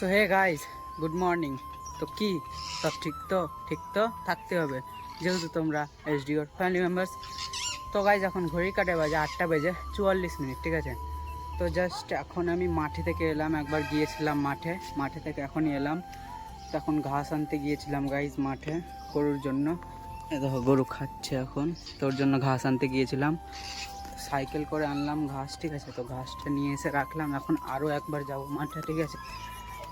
So hey guys, good morning. তো কি সব ঠিক তো থাকতে হবে, যেহেতু তোমরা এসডিওর ফ্যামিলি মেম্বার্স। তো গাইজ এখন ঘড়ি কাটে বাজে 8টা বেজে 44 মিনিট, ঠিক আছে। তো জাস্ট এখন আমি মাঠে থেকে এলাম, একবার গিয়েছিলাম মাঠে থেকে এখনই এলাম। তখন ঘাস আনতে গিয়েছিলাম গাইজ মাঠে গরুর জন্য। এ দেখো গরু খাচ্ছে এখন, তোর জন্য ঘাস আনতে গিয়েছিলাম, সাইকেল করে আনলাম ঘাস, ঠিক আছে। তো ঘাসটা নিয়ে এসে রাখলাম, এখন আরও একবার যাব মাঠে, ঠিক আছে,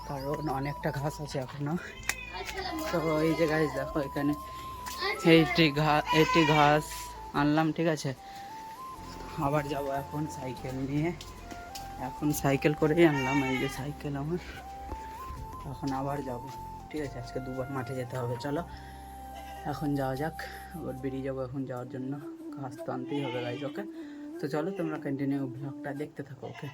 কারণ অনেকটা ঘাস আছে এখনো। তো এই যে গাইজ দেখো এখানে এইটি ঘাস আনলাম, ঠিক আছে। আবার যাব এখন সাইকেল নিয়ে, এখন সাইকেল করেই আনলাম, এই যে সাইকেল আমার। এখন আবার যাব, ঠিক আছে। আজকে দুবার মাঠে যেতে হবে, চলো এখন যাওয়া যাক। আবার বেরিয়ে যাবো এখন যাওয়ার জন্য, ঘাস তো আনতেই হবে গাইজ, ওকে। তো চলো তোমরা কন্টিনিউ ব্লগটা দেখতে থাকো, ওকে।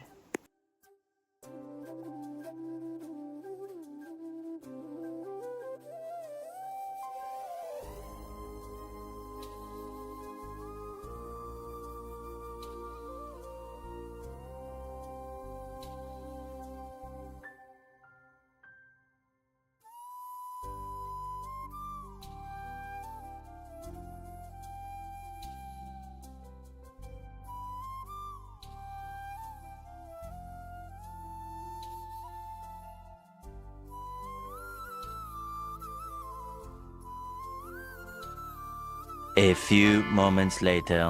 A few moments later.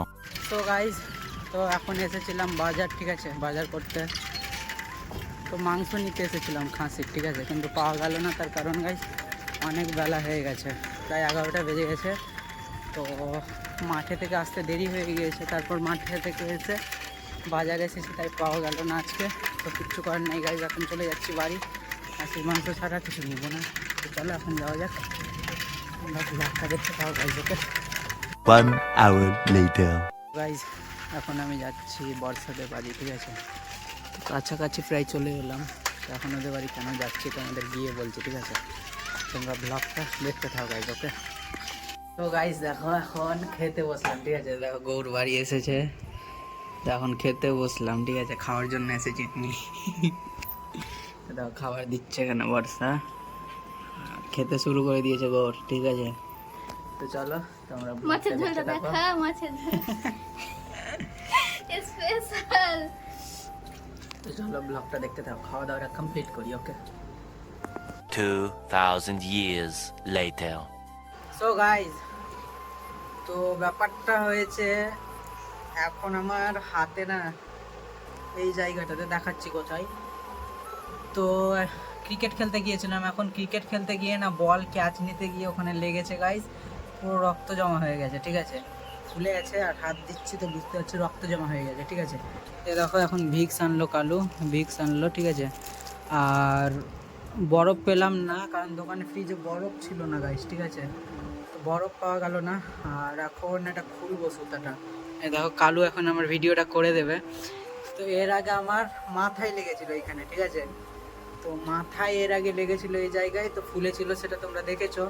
তো গাইজ, তো এখন এসেছিলাম বাজার, ঠিক আছে, বাজার করতে। তো মাংস নিতে এসেছিলাম খাসির, ঠিক আছে, কিন্তু পাওয়া গেল না। তার কারণ গাইজ অনেক বেলা হয়ে গেছে, প্রায় 11টা বেজে গেছে। তো মাঠে থেকে আসতে দেরি হয়ে গিয়েছে, তারপর মাঠে থেকে এসে বাজারে এসেছি, তাই পাওয়া গেল না আজকে। তো কিচ্ছু করার নেই গাইজ, এখন চলে যাচ্ছি বাড়ি। খাসির মাংস ছাড়া কিছু নেবো না। তো চলো এখন যাওয়া যাক, আমরা ব্লগটা দেখতে পাবো গাইজ, ওকে। 1 hour later. গাইজ এখন আমি যাচ্ছি বর্ষাদের বাড়ি, ঠিক আছে। কাছাকাছি প্রায় চলে এলাম। এখন ওদের বাড়ি কেন যাচ্ছি তোমাদের গিয়ে বলছি, ঠিক আছে। তোমরা ব্লগটা দেখতে থাকো গাইজ, ওকে। তো গাইজ দেখো এখন খেতে বসলাম, ঠিক আছে। দেখো গৌর বাড়ি এসেছে, তো এখন খেতে বসলাম, ঠিক আছে, খাওয়ার জন্য এসেছি তুমি। দেখো খাবার দিচ্ছে এখানে বর্ষা, খেতে শুরু করে দিয়েছে গৌর, ঠিক আছে। তো চলো তোমরা মাছের ব্লগটা ঝোলটা দেখতে থাকো। দেখা, মাছের ঝোল স্পেশাল। তো চলো ব্লগটা দেখতে থাকো, খাওয়া দাওয়াটা কমপ্লিট করি, ওকে। 2000 years later. সো গাইজ, তো ব্যাপারটা হয়েছে, এখন আমার হাতে না এই জায়গাটাতে দেখাচ্ছি কোথায়। তো ক্রিকেট খেলতে গিয়েছিলাম, এখন ক্রিকেট খেলতে গিয়ে না বল ক্যাচ নিতে গিয়ে ওখানে লেগেছে গাইজ, পুরো রক্ত জমা হয়ে গেছে, ঠিক আছে। ফুলে আছে আর হাত দিচ্ছি তো বুঝতে পারছি রক্ত জমা হয়ে গেছে, ঠিক আছে। এ দেখো এখন ভিক্স আনলো কালু, ভিক্স আনলো, ঠিক আছে। আর বরফ পেলাম না, কারণ দোকানে ফ্রিজে বরফ ছিল না গাইজ, ঠিক আছে। তো বরফ পাওয়া গেল না। আর এখন এটা খুলবো সুতাটা। এই দেখো কালু এখন আমার ভিডিওটা করে দেবে। তো এর আগে আমার মাথায় লেগেছিল এইখানে, ঠিক আছে। তো মাথায় এর আগে লেগেছিল এই জায়গায়, তো ফুলেছিল, সেটা তোমরা দেখেছো।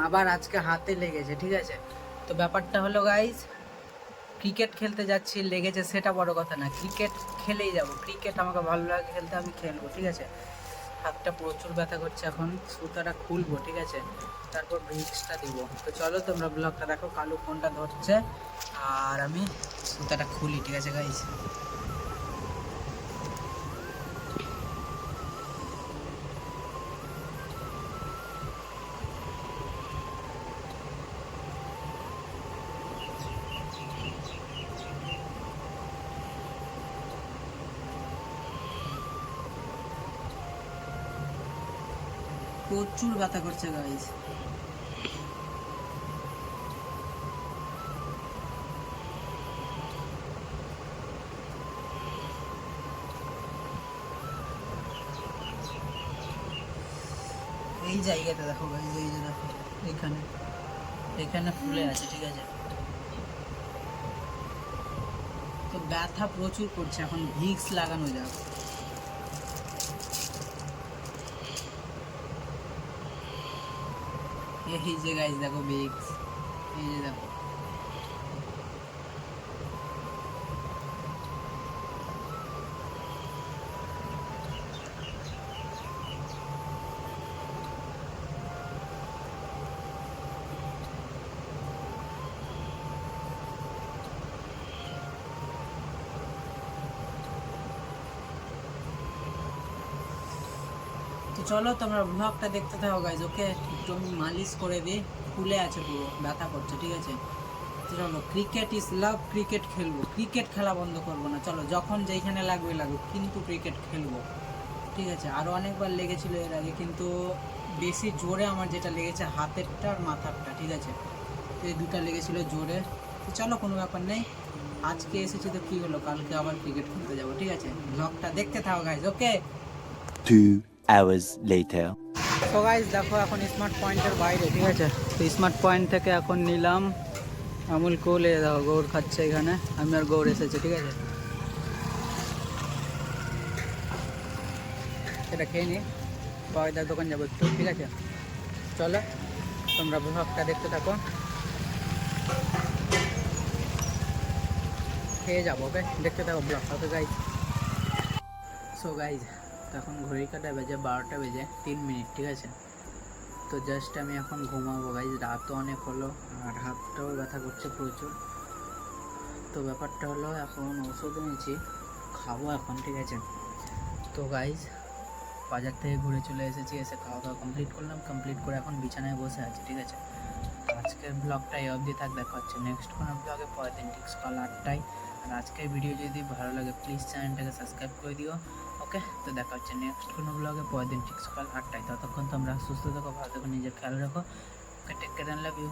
আবার আজকে হাতে লেগেছে, ঠিক আছে। তো ব্যাপারটা হলো গাইজ, ক্রিকেট খেলতে যাচ্ছি, লেগেছে সেটা বড় কথা না, ক্রিকেট খেলেই যাব, ক্রিকেট আমাকে ভালো লাগে খেলতে, আমি খেলবো, ঠিক আছে। হাতটা প্রচুর ব্যথা করছে, এখন সুতাটা খুলবো, ঠিক আছে, তারপর ভিক্সটা দিব। তো চলো তোমরা ব্লগটা দেখো, কালু ফোনটা ধরছে আর আমি সুতাটা খুলি, ঠিক আছে গাইজ। প্রচুর ব্যথা করছে গাইজ। এই জায়গাটা দেখো গাইজ, এই যে দেখো এখানে, এখানে ফুলে আছে, ঠিক আছে। তো ব্যথা প্রচুর করছে, এখন ভিক্স লাগানো যাক। এই যে গাইজ দেখো ভিক্স, এই যে দেখো। তো চলো তোমরা ব্লগটা দেখতে থাকো গাইজ। ওকে, একটু আমি মালিশ করে দিই, ফুলে আছে পুরো, ব্যথা করছে, ঠিক আছে? তো চলো, ক্রিকেট ইজ লাভ, ক্রিকেট খেলবো, ক্রিকেট খেলা বন্ধ করবো না। চলো, যখন যেইখানে লাগবে লাগুক, কিন্তু ক্রিকেট খেলবো, ঠিক আছে? আরও অনেকবার লেগেছিল এর আগে, কিন্তু বেশি জোরে আমার যেটা লেগেছে হাতেরটা আর মাথারটা, ঠিক আছে? তো এই দুটা লেগেছিল জোরে। তো চলো, কোনো ব্যাপার নেই, আজকে এসেছি তো কী হলো, কালকে আবার ক্রিকেট খেলতে যাবো, ঠিক আছে? ব্লগটা দেখতে থাকো গাইজ। ওকে, 2 hours later. তো গাইজ দেখো, এখন স্মার্ট পয়েন্টের বাইরে, ঠিক আছে? তো স্মার্ট পয়েন্ট থেকে এখন নিলাম আমুল কুল। এ দেখো গৌড় খাচ্ছে এখানে, আমি আর গৌড় এসেছে, ঠিক আছে? এটা খেয়ে নিই, পাওয়াদার দোকান যাবো একটু, ঠিক আছে? চলো, তোমরা ব্লগটা দেখতে থাকো, খেয়ে যাবো। ওকে, দেখতে থাকো ব্লগটা। ওকে গাইজ, সো গাইজ এখন ঘড়ি কাটা বেজে 12টা বেজে 3 মিনিট, ঠিক আছে? তো জাস্ট আমি এখন ঘুমাবো গাইজ, রাতও অনেক হলো আর হাতটাও ব্যথা করছে প্রচুর। তো ব্যাপারটা হলো, এখন ওষুধ এনেছি, খাবো এখন, ঠিক আছে? তো গাইজ বাজার থেকে ঘুরে চলে এসেছি, এসে খাওয়া দাওয়া কমপ্লিট করলাম, কমপ্লিট করে এখন বিছানায় বসে আছি, ঠিক আছে? তো আজকের ব্লগটা এই অবধি থাক, দেখা হচ্ছে নেক্সট কোনো ব্লগে পরের দিন ঠিক সকাল 8টায়। আর আজকের ভিডিও যদি ভালো লাগে প্লিজ চ্যানেলটাকে সাবস্ক্রাইব করে দিও। ওকে, তো দেখা হচ্ছে নেক্সট কোনো ব্লগে পরের দিন ঠিক সকাল 8টায়। ততক্ষণ তোমরা সুস্থ থাকো, ভালো থাকো, নিজের খেয়াল রাখো। Okay, take care and love you.